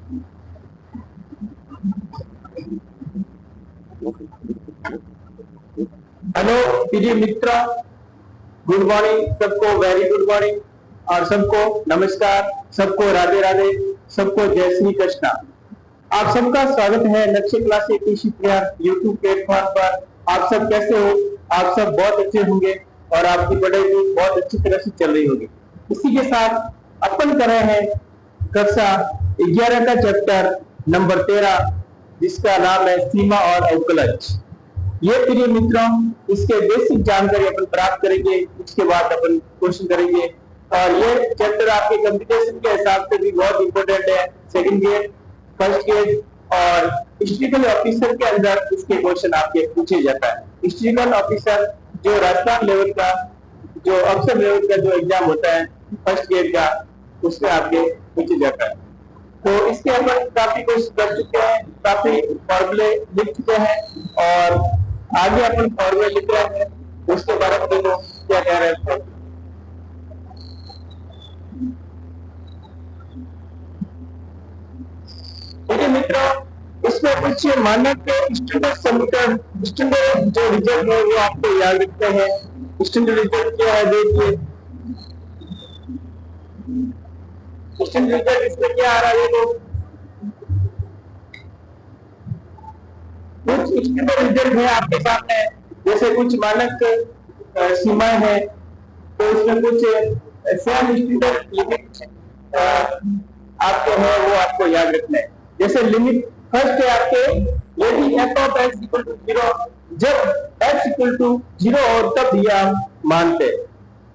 Hello प्रिय मित्र, good morning सबको, very good morning और सबको नमस्कार, सबको राधे राधे, सबको जय श्री कृष्णा। आप सबका स्वागत है लक्ष्य क्लासेस कृषि प्यार यूट्यूब प्लेटफॉर्म पर। आप सब कैसे हो? आप सब बहुत अच्छे होंगे और आपकी पढ़ाई भी बहुत अच्छी तरह से चल रही होगी। इसी के साथ अपन कर रहे हैं कक्षा 11 का चैप्टर नंबर 13, जिसका नाम है सीमा और अवकलज। ये प्रिय मित्रों, इसके बेसिक जानकारी अपन प्राप्त करेंगे, उसके बाद अपन क्वेश्चन करेंगे। और ये चैप्टर आपके कंप्यूटेशन के हिसाब से भी बहुत इंपॉर्टेंट है। सेकंड ग्रेड, फर्स्ट ग्रेड और हिस्ट्रिकल ऑफिसर के अंदर इसके क्वेश्चन आपके पूछे जाता है। हिस्ट्रिकल ऑफिसर जो राजस्थान लेवल का, जो अफसर लेवल का जो एग्जाम होता है फर्स्ट ग्रेड का, उसमें आपके पूछे जाता है। तो इसके अपन काफी कोशिश कर चुके हैं, काफी फॉर्मूले लिख चुके हैं और आगे अपन फॉर्मूले लिख रहे हैं, उसके बारे में देखो क्या कह रहे हैं। देखिए मित्रों, इसमें कुछ मानक स्टैंडर्ड समीकरण, स्टैंडर्ड जो रिजल्ट है वो आपको याद रखते हैं। स्टैंडर्ड रिजल्ट क्या है देखिए, स्टैंडर्ड रिजल्ट इसमें क्या आ रहा है देखो, कुछ स्टैंडर्ड रिजल्ट है आपके सामने, जैसे कुछ मानक सीमाएं हैं, तो इसमें कुछ सेम स्टैंडर्ड लिमिट आपको है वो आपको याद रखना है। जैसे लिमिट फर्स्ट है आपके, यदि f of x equal to 0, जब x इक्वल टू 0 हो तब ये हम मानते हैं।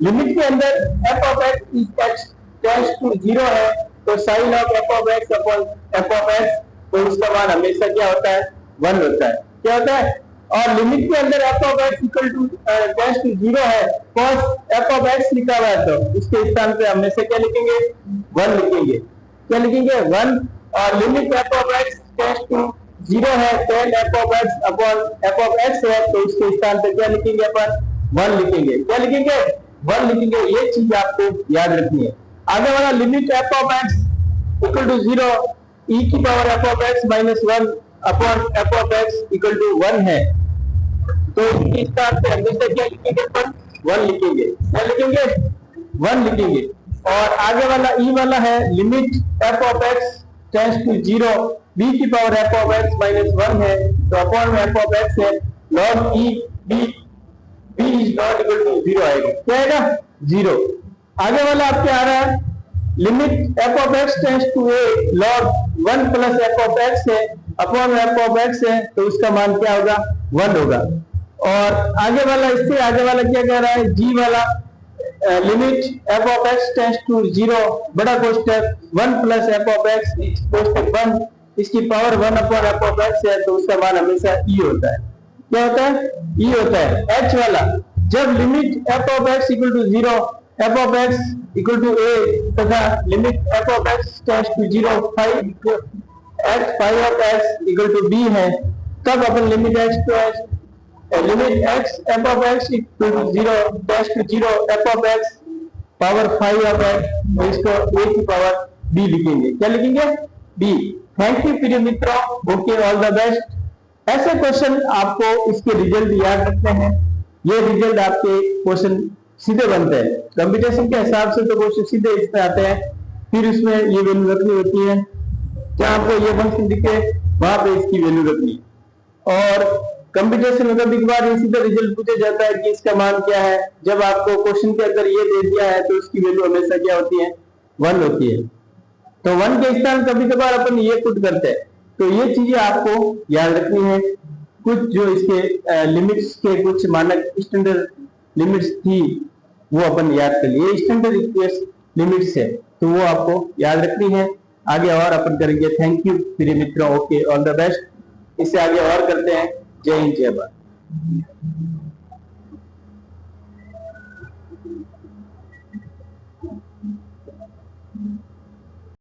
लिमिट के अंदर f of x is x tends to 0 है, तो sine of f of x upon f of x, तो उसका मान हमेशा क्या होता है? 1 होता है। क्या होता है? और लिमिट के अंदर f of x equal to tends to 0 है, cos f ऑफ x लिखा हुआ है, तो इसके स्थान पे हमेशा क्या लिखेंगे? 1 लिखेंगे। क्या लिखेंगे? 1। और limit f of x tends to 0 है, tan f of x upon f of x है, तो उसके स्थान पे क्या लिखेंगे? अपन 1 लिखेंगे। क्या लिखेंगे? 1 लिखेंगे। ये चीज आपको याद रखनी है। आगे वाला limit f of x equal to 0 e की power f of x minus 1 upon f of x equal to 1 है, तो इसके स्थान पे हमेशा क्या लिखेंगे? अपन 1 लिखेंगे। क्या लिखेंगे? 1 लिखेंगे। और आगे वाला ई वाला है limit f of x tends to 0 b की power f of x minus 1 है, तो अपॉन में f ऑफ x है, log e b is not equal to 0 आएगा। क्या आएगा? 0। आगे वाला आपके आ रहा है limit f of x tends to a log 1 plus f of x है, अपॉन में f ऑफ x है, तो उसका मान क्या होगा? 1 होगा। और आगे वाला, इससे आगे वाला क्या कह रहा है? g वाला limit f of x tends to 0 बड़ा कोष्टक 1 प्लस f ऑफ x कोष्टक 1, इसकी power 1 upon f of x है, तो उसका मान हमेशा e होता है। क्या होता है? e होता है। h वाला, जब limit f of x equal to 0, f of x equal to a तथा limit f of x tends to 0 5 of x equal to b है, तब अपन limit x to x limit x f of x equal to 0 tends to 0 f of x power 5 of x, तो इसको a की power b लिखेंगे। क्या लिखेंगे? b। Thank you प्रिय मित्रों, ओके, ऑल द बेस्ट। ऐसे क्वेश्चन आपको इसके रिजल्ट याद रखते हैं। ये रिजल्ट आपके क्वेश्चन सीधे बनते हैं कंप्यूटेशन के हिसाब से, तो क्वेश्चन सीधे इसमें आते हैं। फिर इसमें ये वैल्यू रखनी होती है, जहां आपको ये फंक्शन दिखे वहां पे इसकी वैल्यू रखनी। और कंप्यूटेशन में कभी कभार ये सीधा रिजल्ट पूछा जाता है कि इसका मान क्या है। जब आपको क्वेश्चन के अंदर ये दे दिया है, तो उसकी वैल्यू हमेशा क्या होती है? 1 होती है। तो 1 के स्थान कभी कभार अपन ये पुट करते हैं, तो ये चीजें आपको याद रखनी है। कुछ जो इसके लिमिट्स के कुछ मानक स्टैंडर्ड लिमिट्स थी, वो अपन याद कर लिए। स्टैंडर्ड लिमिट्स है, तो वो आपको याद रखनी है। आगे और अपन करेंगे। थैंक यू मेरे मित्रों, ओके, ऑल द बेस्ट। इससे आगे और करते हैं। जय हिंद, जय भारत।